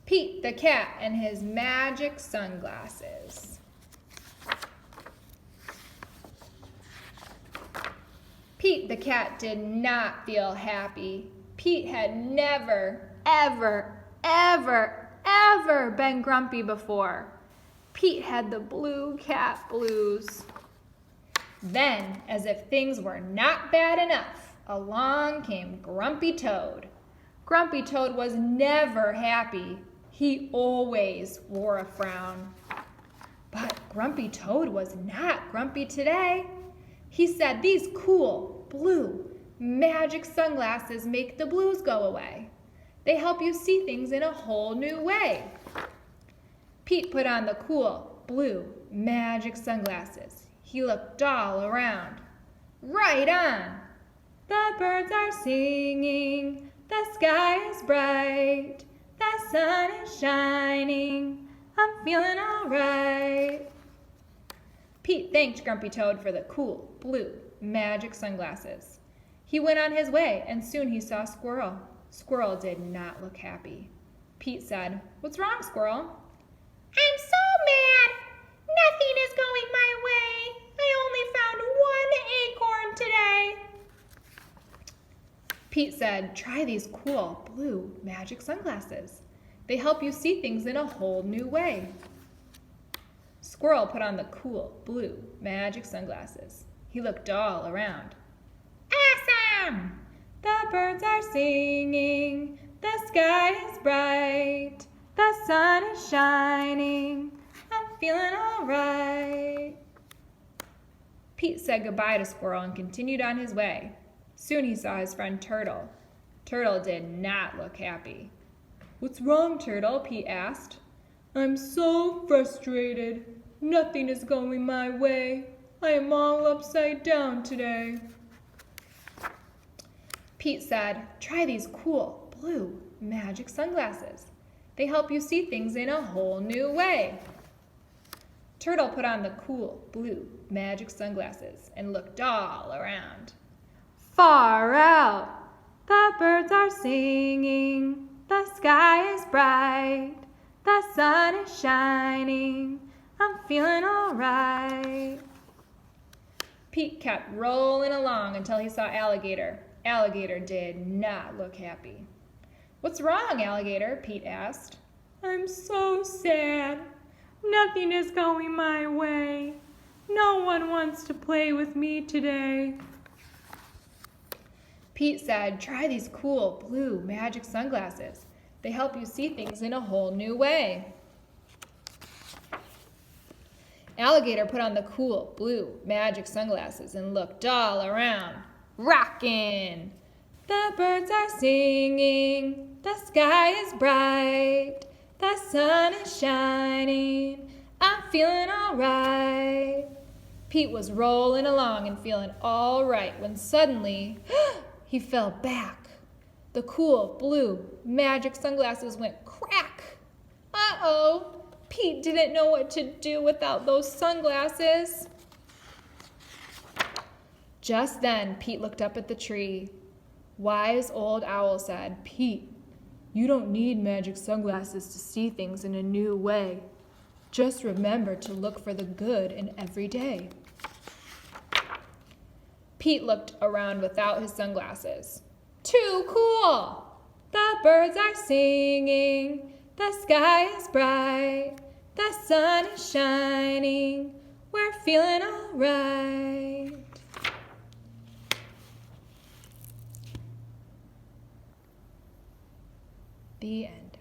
Pete the cat and his magic sunglasses. Pete the cat did not feel happy. Pete had never, ever, ever, ever been grumpy before. Pete had the blue cat blues. Then, as if things were not bad enough, along came Grumpy Toad. Grumpy Toad was never happy. He always wore a frown. But Grumpy Toad was not grumpy today. He said these cool, blue, magic sunglasses make the blues go away. They help you see things in a whole new way. Pete put on the cool, blue, magic sunglasses. He looked all around. Right on! The birds are singing, the sky is bright, the sun is shining, I'm feeling all right. Pete thanked Grumpy Toad for the cool, blue, magic sunglasses. He went on his way, and soon he saw Squirrel. Squirrel did not look happy. Pete said, "What's wrong, Squirrel?" "I'm so mad! Nothing is going my way! I only found one acorn today!" Pete said, "Try these cool, blue, magic sunglasses. They help you see things in a whole new way." Squirrel put on the cool, blue, magic sunglasses. He looked all around. Awesome! The birds are singing, the sky is bright, the sun is shining, I'm feeling all right. Pete said goodbye to Squirrel and continued on his way. Soon he saw his friend Turtle. Turtle did not look happy. "What's wrong, Turtle?" Pete asked. "I'm so frustrated. Nothing is going my way. I am all upside down today." Pete said, "Try these cool, blue, magic sunglasses. They help you see things in a whole new way." Turtle put on the cool, blue, magic sunglasses and looked all around. Far out, the birds are singing, the sky is bright, the sun is shining, I'm feeling all right. Pete kept rolling along until he saw Alligator. Alligator did not look happy. "What's wrong, Alligator?" Pete asked. "I'm so sad. Nothing is going my way. No one wants to play with me today." Pete said, "Try these cool, blue, magic sunglasses. They help you see things in a whole new way." Alligator put on the cool, blue, magic sunglasses and looked all around. Rockin'! The birds are singing, the sky is bright, the sun is shining, I'm feeling all right. Pete was rolling along and feeling all right when suddenly he fell back. The cool, blue, magic sunglasses went crack. Uh-oh! Pete didn't know what to do without those sunglasses. Just then, Pete looked up at the tree. Wise old owl said, "Pete, you don't need magic sunglasses to see things in a new way. Just remember to look for the good in every day." Pete looked around without his sunglasses. Too cool! The birds are singing, the sky is bright, the sun is shining, we're feeling all right. The end.